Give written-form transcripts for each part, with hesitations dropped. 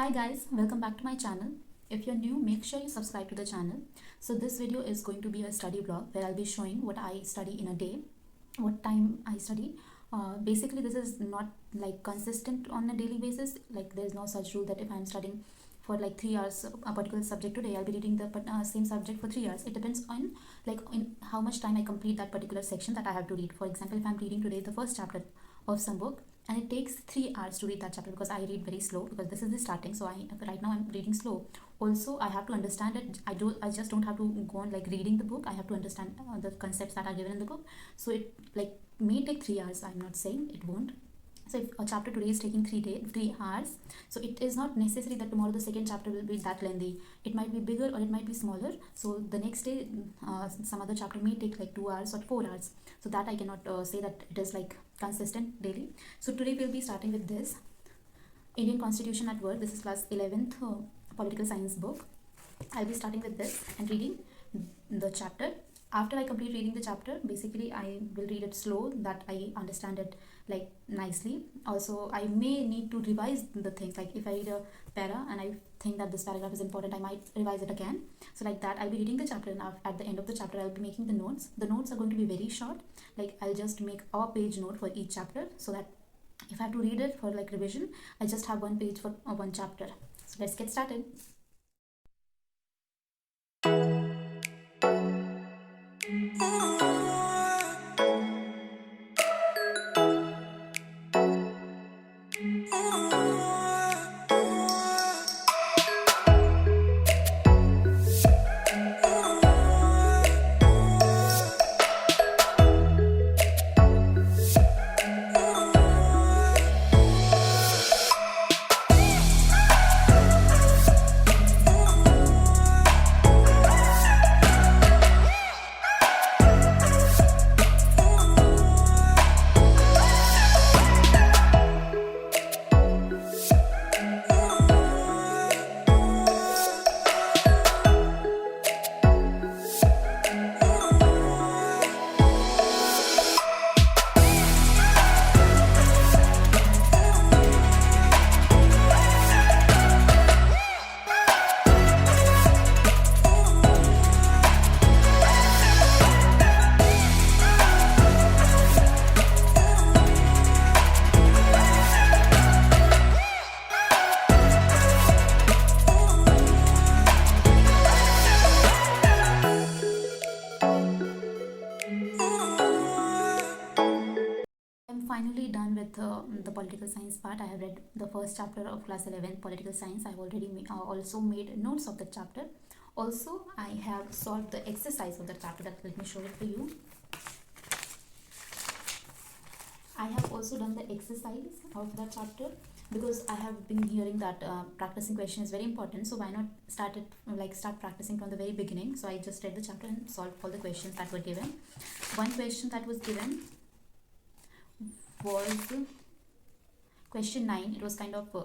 Hi guys, welcome back to my channel. If you're new, make sure you subscribe to the channel. So this video is going to be a study vlog where I'll be showing what I study in a day, what time I study. Basically this is not like consistent on a daily basis. Like there's no such rule that if I'm studying for like 3 hours a particular subject today, I'll be reading the same subject for 3 hours. It depends on like in how much time I complete that particular section that I have to read. For example, if I'm reading today the first chapter of some book, and it takes 3 hours to read that chapter because I read very slow, because this is the starting, so right now I'm reading slow. Also I have to understand it. I just don't have to go on like reading the book. I have to understand the concepts that are given in the book. So it like may take 3 hours. I'm not saying it won't. So if a chapter today is taking 3 hours, so it is not necessary that tomorrow the second chapter will be that lengthy. It might be bigger or it might be smaller. So the next day some other chapter may take like 2 hours or 4 hours. So that I cannot say that it is like consistent daily. So today we'll be starting with this Indian Constitution at Work. This is class 11th political science book. I'll be starting with this and reading the chapter. After I complete reading the chapter, basically I will read it slow that I understand it like nicely. Also I may need to revise the things, like if I read a para and I think that this paragraph is important, I might revise it again. So like that I'll be reading the chapter, and at the end of the chapter I'll be making the notes. The notes are going to be very short. Like I'll just make a page note for each chapter, so that if I have to read it for like revision, I just have one page for one chapter. So let's get started. Finally done with the political science part. I have read the first chapter of class 11 political science. I've already also made notes of the chapter. Also I have solved the exercise of the chapter. That let me show it to you. I have also done the exercise of the chapter, because I have been hearing that practicing question is very important. So why not start practicing from the very beginning. So I just read the chapter and solved all the questions that were given. One question that was given was question 9. It was kind of a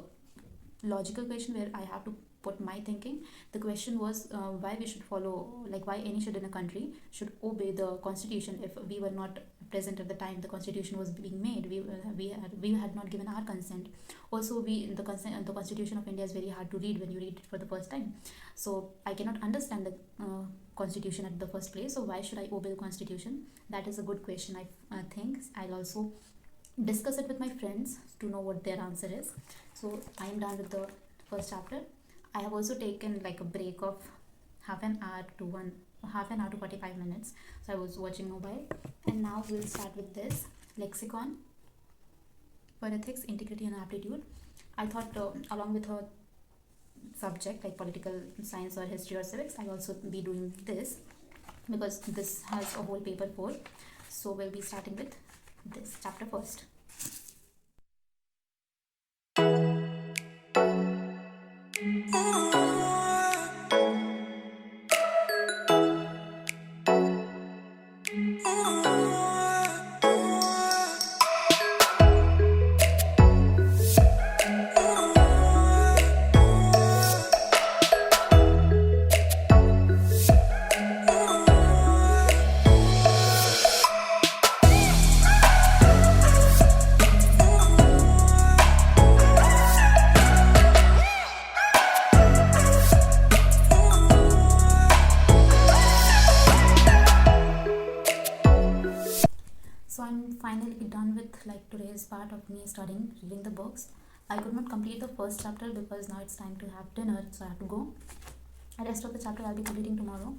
logical question where I have to put my thinking. The question was why we should follow, like why any should in a country should obey the constitution if we were not present at the time the constitution was being made. We had not given our consent. Also the constitution of India is very hard to read when you read it for the first time. So I cannot understand the constitution at the first place. So why should I obey the constitution? That is a good question. I think I'll also discuss it with my friends to know what their answer is. So I am done with the first chapter. I have also taken like a break of half an hour to 45 minutes. So I was watching mobile, and now we'll start with this lexicon for ethics, integrity and aptitude. I thought along with a subject like political science or history or civics, I'll also be doing this, because this has a whole paper 4. So we'll be starting with this chapter first. So I'm finally done with like today's part of me studying, reading the books. I could not complete the first chapter because now it's time to have dinner, so I have to go. The rest of the chapter I'll be completing tomorrow.